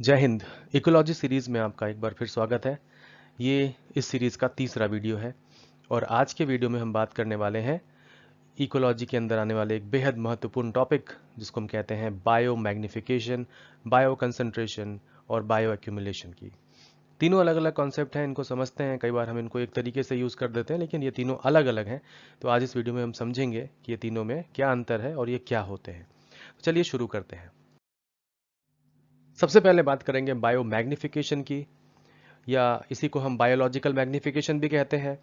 जय Hind. Ecology series में आपका एक बार फिर स्वागत है। ये इस सीरीज का तीसरा वीडियो है और आज के वीडियो में हम बात करने वाले हैं इकोलॉजी के अंदर आने वाले एक बेहद महत्वपूर्ण टॉपिक जिसको हम कहते हैं बायो मैग्निफिकेशन, बायो कंसंट्रेशन और बायो एक्यूमुलेशन की। तीनों अलग अलग कॉन्सेप्ट हैं, इनको समझते हैं। कई बार हम इनको एक तरीके से यूज़ कर देते हैं, लेकिन ये तीनों अलग अलग हैं। तो आज इस वीडियो में हम समझेंगे कि ये तीनों में क्या अंतर है और ये क्या होते हैं। तो चलिए शुरू करते हैं। सबसे पहले बात करेंगे बायो मैग्निफिकेशन की, या इसी को हम बायोलॉजिकल मैग्निफिकेशन भी कहते हैं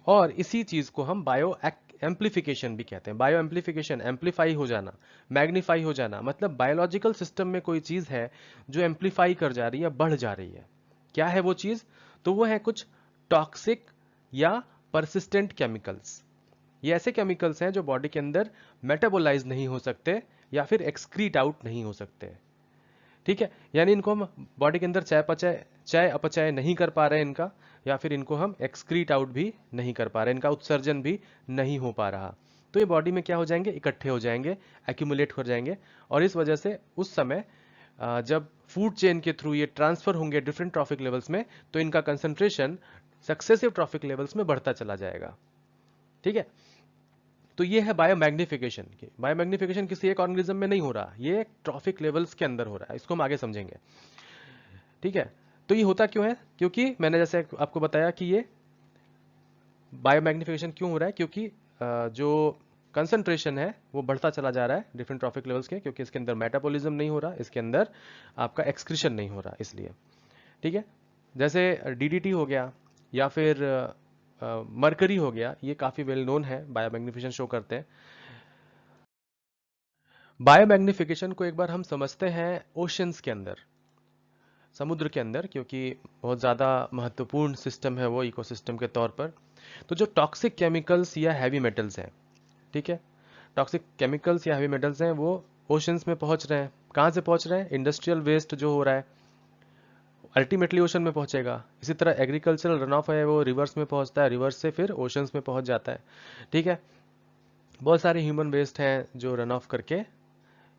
और इसी चीज को हम बायो एम्प्लीफिकेशन भी कहते हैं। बायो एम्प्लीफिकेशन, एम्प्लीफाई हो जाना, मैग्नीफाई हो जाना, मतलब बायोलॉजिकल सिस्टम में कोई चीज है जो एम्प्लीफाई कर जा रही है, बढ़ जा रही है। क्या है वो चीज? तो वो है कुछ टॉक्सिक या परसिस्टेंट केमिकल्स। ये ऐसे केमिकल्स हैं जो बॉडी के अंदर मेटाबोलाइज नहीं हो सकते या फिर एक्सक्रीट आउट नहीं हो सकते। ठीक है, यानी इनको हम बॉडी के अंदर चय अपचय नहीं कर पा रहे हैं इनका, या फिर इनको हम एक्सक्रीट आउट भी नहीं कर पा रहे हैं, इनका उत्सर्जन भी नहीं हो पा रहा। तो ये बॉडी में क्या हो जाएंगे? इकट्ठे हो जाएंगे, एक्यूमुलेट हो जाएंगे। और इस वजह से उस समय जब फूड चेन के थ्रू ये ट्रांसफर होंगे डिफरेंट ट्रॉफिक लेवल्स में, तो इनका कंसंट्रेशन सक्सेसिव ट्रॉफिक लेवल्स में बढ़ता चला जाएगा। ठीक है, तो ये है बायोमैग्निफिकेशन की। बायोमैग्निफिकेशन किसी एक ऑर्गेनिज्म में नहीं हो रहा, ये ट्रॉफिक लेवल्स के अंदर हो रहा है। इसको हम आगे समझेंगे। ठीक है, तो ये होता क्यों है? क्योंकि मैंने जैसे आपको बताया कि ये बायोमैग्निफिकेशन क्यों हो रहा है, क्योंकि जो कंसंट्रेशन है वो बढ़ता चला जा रहा है डिफरेंट ट्रॉफिक लेवल्स के, क्योंकि इसके अंदर मेटाबॉलिज्म नहीं हो रहा, इसके अंदर आपका एक्सक्रीशन नहीं हो रहा, इसलिए। ठीक है, जैसे डीडीटी हो गया या फिर मरकरी हो गया, ये काफ़ी वेल नोन है, बायोमैग्निफिकेशन शो करते हैं। बायोमैग्निफिकेशन को एक बार हम समझते हैं ओशंस के अंदर, समुद्र के अंदर, क्योंकि बहुत ज़्यादा महत्वपूर्ण सिस्टम है वो इकोसिस्टम के तौर पर। तो जो टॉक्सिक केमिकल्स या हैवी मेटल्स हैं, ठीक है, टॉक्सिक केमिकल्स या हैवी मेटल्स हैं, वो ओशंस में पहुंच रहे हैं। कहाँ से पहुंच रहे हैं? इंडस्ट्रियल वेस्ट जो हो रहा है अल्टीमेटली ओशन में पहुंचेगा। इसी तरह एग्रीकल्चरल रन ऑफ है, वो रिवर्स में पहुंचता है, रिवर्स से फिर ओशंस में पहुंच जाता है। ठीक है, बहुत सारे ह्यूमन वेस्ट हैं जो रन ऑफ करके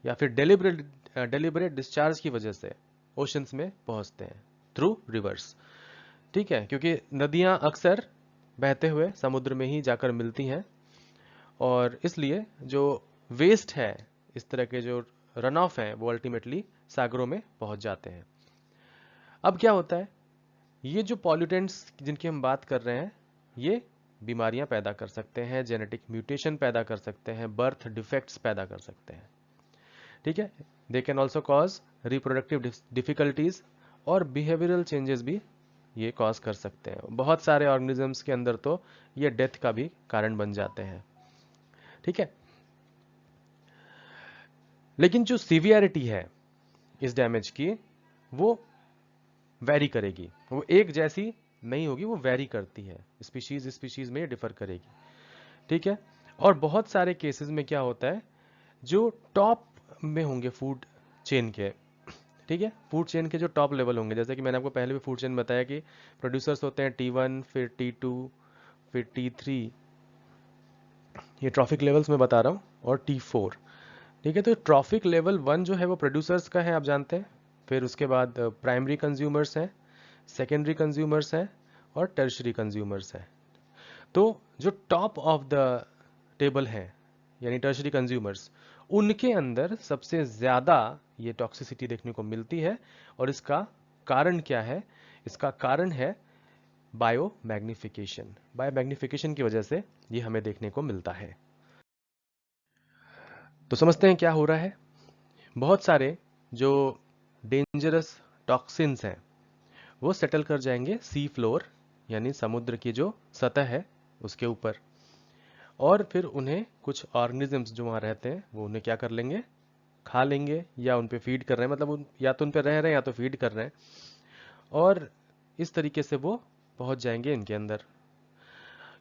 या फिर डेलिबरेट डिस्चार्ज की वजह से ओशंस में पहुंचते हैं थ्रू रिवर्स। ठीक है, क्योंकि नदियां अक्सर बहते हुए समुद्र में ही जाकर मिलती हैं, और इसलिए जो वेस्ट है, इस तरह के जो रन ऑफ हैं, वो अल्टीमेटली सागरों में पहुंच जाते हैं। अब क्या होता है? ये जो पॉल्यूटेंट्स जिनकी हम बात कर रहे हैं, ये बीमारियां पैदा कर सकते हैं, जेनेटिक म्यूटेशन पैदा कर सकते हैं, बर्थ डिफेक्ट्स पैदा कर सकते हैं। ठीक है, they can also cause reproductive difficulties और बिहेवियरल चेंजेस भी ये कॉज कर सकते हैं। बहुत सारे ऑर्गेनिजम्स के अंदर तो ये डेथ का भी कारण बन जाते हैं। ठीक है, लेकिन जो सीवियरिटी है इस डैमेज की, वो वैरी करेगी, वो एक जैसी नहीं होगी, वो वैरी करती है, स्पीशीज स्पीशीज में डिफर करेगी। ठीक है, और बहुत सारे केसेस में क्या होता है, जो टॉप में होंगे फूड चेन के, ठीक है, फूड चेन के जो टॉप लेवल होंगे, जैसे कि मैंने आपको पहले भी फूड चेन बताया कि प्रोड्यूसर्स होते हैं T1, फिर T2, फिर T3, ये ट्रॉफिक लेवल्स में बता रहा हूँ, और T4। ठीक है, तो ट्रॉफिक लेवल 1 जो है वो प्रोड्यूसर्स का है, आप जानते हैं। फिर उसके बाद प्राइमरी कंज्यूमर्स हैं, सेकेंडरी कंज्यूमर्स हैं, और टर्शरी कंज्यूमर्स हैं। तो जो टॉप ऑफ द टेबल है, यानी टर्शरी कंज्यूमर्स, उनके अंदर सबसे ज़्यादा ये टॉक्सिसिटी देखने को मिलती है। और इसका कारण क्या है? इसका कारण है बायो मैग्निफिकेशन। बायो मैग्निफिकेशन की वजह से ये हमें देखने को मिलता है। तो समझते हैं क्या हो रहा है। बहुत सारे जो डेंजरस टॉक्सिन्स हैं वो सेटल कर जाएंगे सी फ्लोर, यानी समुद्र की जो सतह है उसके ऊपर, और फिर उन्हें कुछ ऑर्गेनिजम्स जो वहाँ रहते हैं वो उन्हें क्या कर लेंगे? खा लेंगे, या उन पे फीड कर रहे हैं, मतलब या तो उन पे रह रहे हैं या तो फीड कर रहे हैं, और इस तरीके से वो पहुंच जाएंगे इनके अंदर।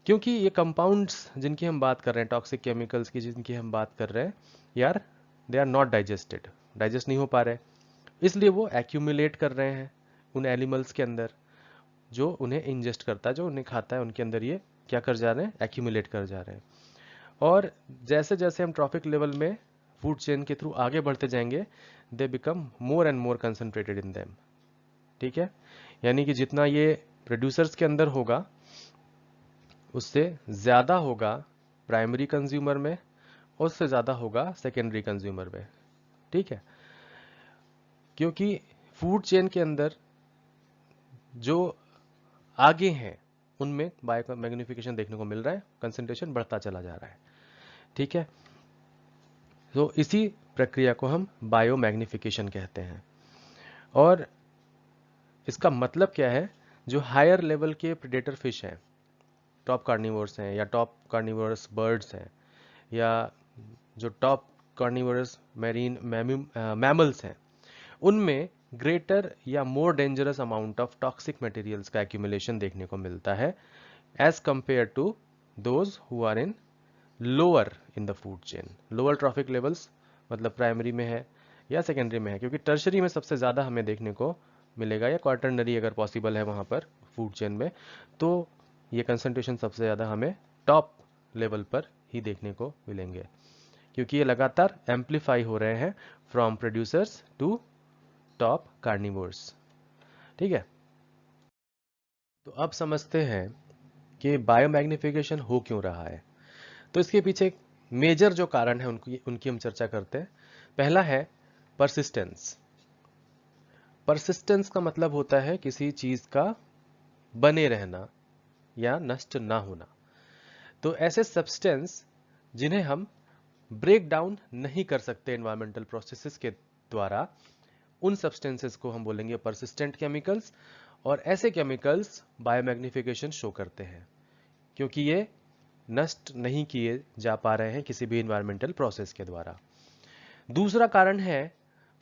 क्योंकि ये कंपाउंड्स जिनकी हम बात कर रहे हैं, टॉक्सिक केमिकल्स की जिनकी हम बात कर रहे हैं, यार they are not digested, digest नहीं हो पा रहे, इसलिए वो एक्यूमुलेट कर रहे हैं उन एनिमल्स के अंदर। जो उन्हें इंजेस्ट करता है, जो उन्हें खाता है, उनके अंदर ये क्या कर जा रहे हैं? एक्यूमुलेट कर जा रहे हैं। और जैसे जैसे हम ट्रॉफिक लेवल में फूड चेन के थ्रू आगे बढ़ते जाएंगे, they become more and more concentrated in them. ठीक है, यानी कि जितना ये प्रोड्यूसर्स के अंदर होगा उससे ज़्यादा होगा प्राइमरी कंज्यूमर में, और उससे ज़्यादा होगा सेकेंडरी कंज्यूमर में। ठीक है, क्योंकि फूड चेन के अंदर जो आगे हैं उनमें बायो मैग्निफिकेशन देखने को मिल रहा है, कंसंट्रेशन बढ़ता चला जा रहा है। ठीक है, तो इसी प्रक्रिया को हम बायो मैग्निफिकेशन कहते हैं। और इसका मतलब क्या है, जो हायर लेवल के प्रेडेटर फिश हैं, टॉप कार्निवोर्स हैं या टॉप कार्निवोरस बर्ड्स हैं, या जो टॉप कार्निवोरस मैरीन मैमल्स हैं, उनमें ग्रेटर या more dangerous amount of toxic materials का एक्यूमुलेशन देखने को मिलता है as compare to those who are in lower in the food chain. Lower trophic levels मतलब प्राइमरी में है या सेकेंडरी में है, क्योंकि टर्शरी में सबसे ज़्यादा हमें देखने को मिलेगा, या क्वार्टरनरी अगर पॉसिबल है वहाँ पर फूड चेन में, तो ये कंसंट्रेशन सबसे ज़्यादा हमें टॉप लेवल पर ही देखने को मिलेंगे, क्योंकि ये लगातार एम्पलीफाई हो रहे हैं from producers to top carnivores. ठीक है, तो अब समझते हैं कि बायोमैग्निफिकेशन हो क्यों रहा है। तो इसके पीछे मेजर जो कारण है उनकी हम चर्चा करते हैं। पहला है परसिस्टेंस। परसिस्टेंस का मतलब होता है किसी चीज का बने रहना या नष्ट ना होना। तो ऐसे सब्सटेंस जिन्हें हम ब्रेक डाउन नहीं कर सकते एनवायरमेंटल प्रोसेसेस के द्वारा, उन सब्सटेंसेस को हम बोलेंगे परसिस्टेंट केमिकल्स। और ऐसे केमिकल्स बायोमैग्निफिकेशन शो करते हैं क्योंकि ये नष्ट नहीं किए जा पा रहे हैं किसी भी इन्वायरमेंटल प्रोसेस के द्वारा। दूसरा कारण है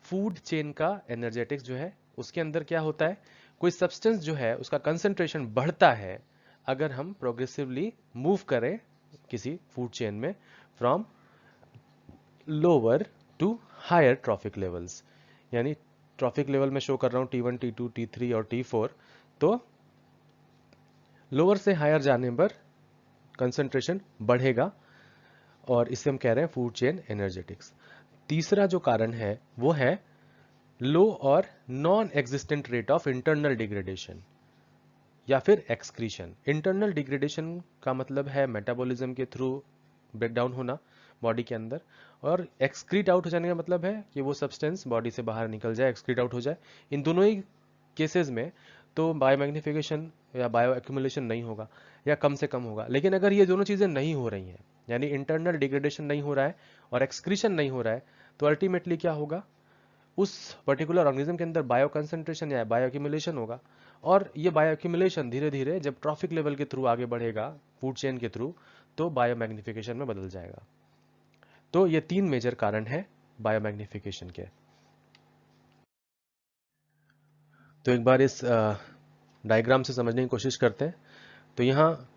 फूड चेन का एनर्जेटिक्स जो है, उसके अंदर क्या होता है, कोई सब्सटेंस जो है उसका कंसंट्रेशन बढ़ता है अगर हम प्रोग्रेसिवली मूव करें किसी फूड चेन में from lower to higher trophic levels. यानी ट्रॉफिक लेवल में शो कर रहा हूं T1, T2, T3 और T4, तो लोअर से हायर जाने पर कंसंट्रेशन बढ़ेगा, और इसे हम कह रहे हैं फूड चेन एनर्जेटिक्स। तीसरा जो कारण है वो है लो और non existent rate of internal degradation या फिर एक्सक्रीशन। इंटरनल डिग्रेडेशन का मतलब है मेटाबॉलिज्म के थ्रू ब्रेकडाउन होना बॉडी के अंदर, और एक्सक्रीट आउट हो जाने का मतलब है कि वो सब्सटेंस बॉडी से बाहर निकल जाए, एक्सक्रीट आउट हो जाए। इन दोनों ही केसेस में तो बायोमैग्निफिकेशन या बायो एक्यूमुलेशन नहीं होगा या कम से कम होगा। लेकिन अगर ये दोनों चीज़ें नहीं हो रही हैं, यानी इंटरनल डिग्रेडेशन नहीं हो रहा है और एक्सक्रीशन नहीं हो रहा है, तो अल्टीमेटली क्या होगा, उस पर्टिकुलर ऑर्गेनिज्म के अंदर बायो कंसंट्रेशन या बायो एक्यूमुलेशन होगा। और ये बायो एक्यूमुलेशन धीरे धीरे जब ट्रॉफिक लेवल के थ्रू आगे बढ़ेगा फूड चेन के थ्रू, तो बायो मैग्निफिकेशन में बदल जाएगा। तो ये तीन मेजर कारण है बायो मैग्निफिकेशन के। तो एक बार इस डायग्राम से समझने की कोशिश करते हैं। तो यहाँ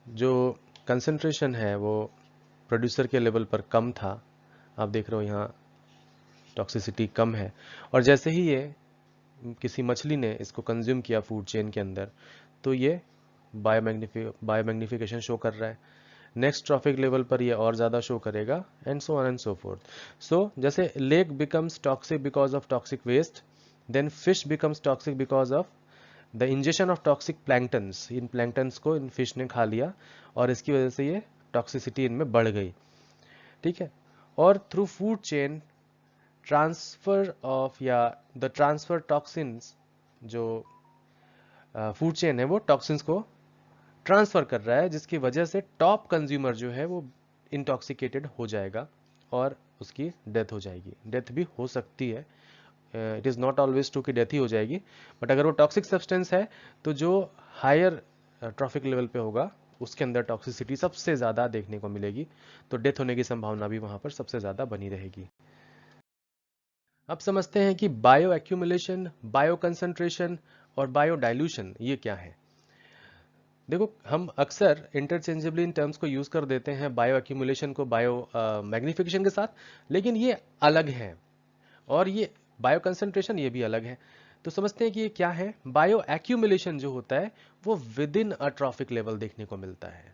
जो कंसंट्रेशन है वो प्रोड्यूसर के लेवल पर कम था, आप देख रहे हो यहाँ टॉक्सिसिटी कम है, और जैसे ही ये किसी मछली ने इसको कंज्यूम किया फूड चेन के अंदर, तो ये बायोमैग्निफिकेशन शो कर रहा है। नेक्स्ट ट्रॉफिक लेवल पर ये और ज़्यादा शो करेगा, and so on and so forth. So जैसे lake becomes toxic because of toxic waste, then fish becomes toxic because of the injection of toxic planktons. इन प्लैंक्टन्स को इन फिश ने खा लिया और इसकी वजह से ये टॉक्सिसिटी इनमें बढ़ गई। ठीक है, और through food chain transfer of या द ट्रांसफर टॉक्सिन्स, जो फूड चेन है वो टॉक्सिन्स को ट्रांसफर कर रहा है, जिसकी वजह से टॉप कंज्यूमर जो है वो इंटॉक्सिकेटेड हो जाएगा और उसकी डेथ हो जाएगी। डेथ भी हो सकती है, it is not always true कि डेथ ही हो जाएगी, बट अगर वो टॉक्सिक सब्सटेंस है तो जो हायर ट्रॉफिक लेवल पे होगा उसके अंदर टॉक्सिसिटी सबसे ज़्यादा देखने को मिलेगी, तो डेथ होने की संभावना भी वहाँ पर सबसे ज़्यादा बनी रहेगी। अब समझते हैं कि बायो एक्यूमुलेशन, बायो कंसंट्रेशन और बायो डाइल्यूशन ये क्या है। देखो, हम अक्सर इंटरचेंजेबली इन टर्म्स को यूज कर देते हैं, बायो एक्यूमुलेशन को बायो मैग्निफिकेशन के साथ, लेकिन ये अलग है, और ये बायो कंसंट्रेशन ये भी अलग है। तो समझते हैं कि ये क्या है। बायो एक्यूमुलेशन जो होता है वो with in a trophic level देखने को मिलता है।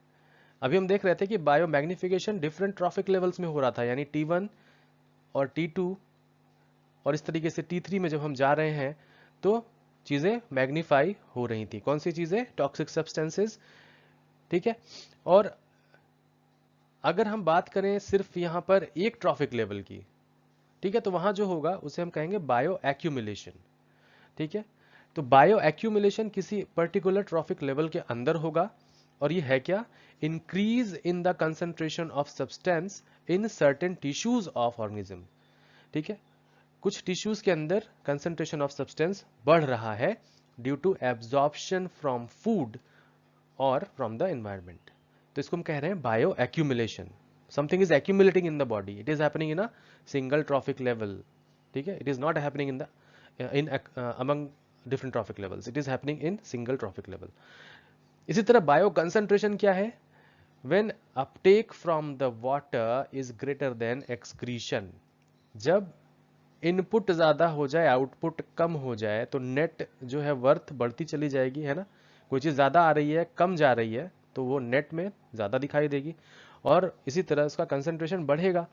अभी हम देख रहे थे कि bio magnification different trophic levels में हो रहा था, यानी T1 और T2 और इस तरीके से T3 में जब हम जा रहे हैं तो चीज़ें मैग्नीफाई हो रही थी। कौन सी चीज़ें? टॉक्सिक सब्सटेंसेस, ठीक है। और अगर हम बात करें सिर्फ यहाँ पर एक ट्रॉफिक लेवल की, ठीक है, तो वहाँ जो होगा उसे हम कहेंगे बायो एक्यूमुलेशन, ठीक है। तो बायो एक्यूमुलेशन किसी पर्टिकुलर ट्रॉफिक लेवल के अंदर होगा, और ये है क्या? Increase in the concentration of substance in certain tissues of organism, ठीक है। कुछ टिश्यूज के अंदर कंसंट्रेशन ऑफ सब्सटेंस बढ़ रहा है due to absorption from food और फ्रॉम द एनवायरमेंट। तो इसको हम कह रहे हैं bioaccumulation. Something is accumulating in the body, it is happening in a single trophic level, ठीक है। It is not happening in the in among different trophic levels, it is happening in single trophic level. इसी तरह bioconcentration क्या है? When uptake from the water is greater than excretion. जब input ज्यादा हो जाए, आउटपुट कम हो जाए, तो नेट जो है वर्थ बढ़ती चली जाएगी, है ना। कोई चीज ज्यादा आ रही है, कम जा रही है, तो वो नेट में ज्यादा दिखाई देगी, और इसी तरह उसका कंसंट्रेशन बढ़ेगा।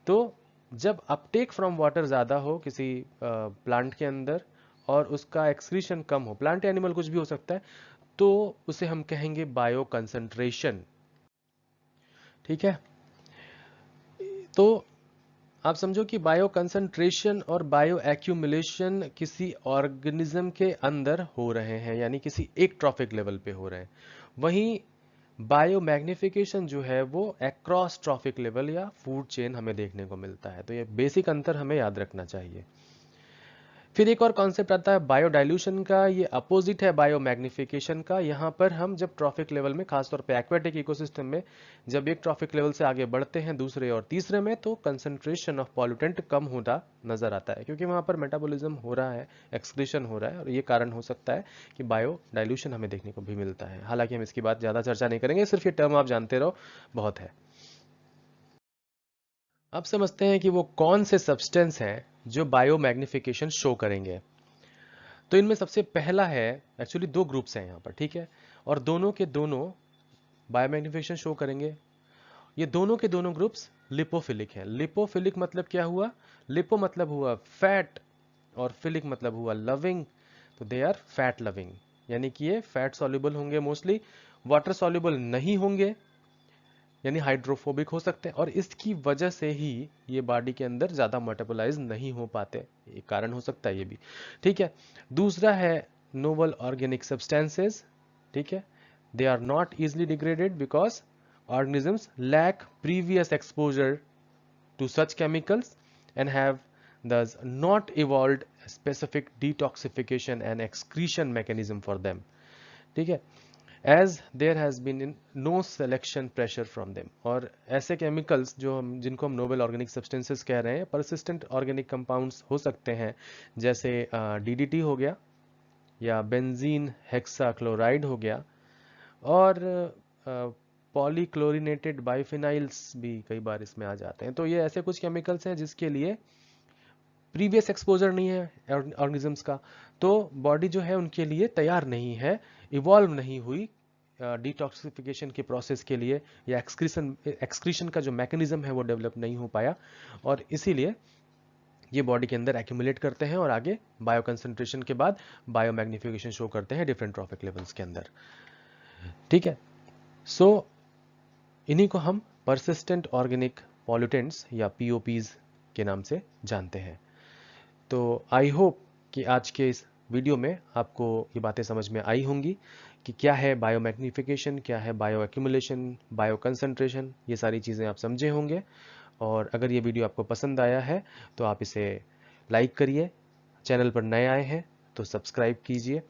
तो जब अपटेक फ्रॉम वाटर ज्यादा हो किसी प्लांट के अंदर और उसका एक्सक्रीशन कम हो, प्लांट एनिमल कुछ भी हो सकता है, तो उसे हम कहेंगे बायो कंसंट्रेशन, ठीक है। तो आप समझो कि बायो कंसंट्रेशन और बायो एक्यूमुलेशन किसी ऑर्गेनिज्म के अंदर हो रहे हैं, यानी किसी एक ट्रॉफिक लेवल पे हो रहे हैं। वहीं बायो मैग्निफिकेशन जो है वो अक्रॉस ट्रॉफिक लेवल या फूड चेन हमें देखने को मिलता है। तो ये बेसिक अंतर हमें याद रखना चाहिए। फिर एक और कॉन्सेप्ट आता है बायो डाइल्यूशन का, ये अपोजिट है बायो मैग्निफिकेशन का। यहाँ पर हम जब ट्रॉफिक लेवल में, खासतौर पे एक्वेटिक इकोसिस्टम में, जब एक ट्रॉफिक लेवल से आगे बढ़ते हैं दूसरे और तीसरे में, तो कंसंट्रेशन ऑफ पॉल्यूटेंट कम होता नजर आता है, क्योंकि वहाँ पर मेटाबॉलिज्म हो रहा है, एक्सक्रीशन हो रहा है, और ये कारण हो सकता है कि बायो डाइल्यूशन हमें देखने को भी मिलता है। हालांकि हम इसकी बात ज़्यादा चर्चा नहीं करेंगे, सिर्फ ये टर्म आप जानते रहो, बहुत है। अब समझते हैं कि वो कौन से सब्सटेंस हैं जो बायो मैग्निफिकेशन शो करेंगे। तो इनमें सबसे पहला है, एक्चुअली दो ग्रुप्स हैं यहाँ पर, ठीक है, और दोनों के दोनों बायोमैग्निफिकेशन शो करेंगे। ये दोनों के दोनों ग्रुप्स लिपोफिलिक हैं। लिपोफिलिक मतलब क्या हुआ? लिपो मतलब हुआ फैट, और फिलिक मतलब हुआ लविंग। तो दे आर फैट लविंग, यानी कि ये फैट सॉल्युबल होंगे, मोस्टली वाटर सॉल्युबल नहीं होंगे, यानी हाइड्रोफोबिक हो सकते हैं, और इसकी वजह से ही ये बॉडी के अंदर ज्यादा मेटाबोलाइज नहीं हो पाते, एक कारण हो सकता है ये भी, ठीक है। दूसरा है नोवल ऑर्गेनिक सब्सटेंसेस, ठीक है। They are not easily degraded because organisms lack previous exposure to such chemicals and have thus not evolved a specific detoxification and excretion mechanism for them, ठीक है, as there has been no selection pressure from them। और ऐसे chemicals जो हम, जिनको हम Nobel organic substances कह रहे हैं, परसिस्टेंट ऑर्गेनिक कंपाउंड्स हो सकते हैं, जैसे DDT हो गया, या बेंजीन हेक्साक्लोराइड हो गया, और पॉलीक्लोरिनेटेड बाइफिनाइल्स भी कई बार इसमें आ जाते हैं। तो ये ऐसे कुछ केमिकल्स हैं जिसके लिए प्रीवियस एक्सपोजर नहीं है ऑर्गेनिजम्स का, तो बॉडी जो है उनके लिए तैयार नहीं है, इवॉल्व नहीं हुई डिटॉक्सिफिकेशन के प्रोसेस के लिए, या एक्सक्रीशन का जो मैकेनिज्म है वो डेवलप नहीं हो पाया, और इसीलिए ये बॉडी के अंदर एक्यूमुलेट करते हैं और आगे बायो कंसंट्रेशन के बाद बायो मैग्निफिकेशन शो करते हैं डिफरेंट ट्रॉफिक लेवल्स के अंदर, ठीक है। सो इन्हीं को हम परसिस्टेंट ऑर्गेनिक पॉल्यूटेंट्स या POPs के नाम से जानते हैं। तो आई होप कि आज के इस वीडियो में आपको ये बातें समझ में आई होंगी कि क्या है बायो मैग्निफिकेशन, क्या है बायो एक्यूमुलेशन, बायो कंसंट्रेशन, ये सारी चीज़ें आप समझे होंगे। और अगर ये वीडियो आपको पसंद आया है तो आप इसे लाइक करिए, चैनल पर नए आए हैं तो सब्सक्राइब कीजिए,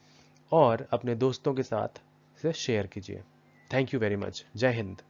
और अपने दोस्तों के साथ इसे शेयर कीजिए। Thank you very much. जय हिंद।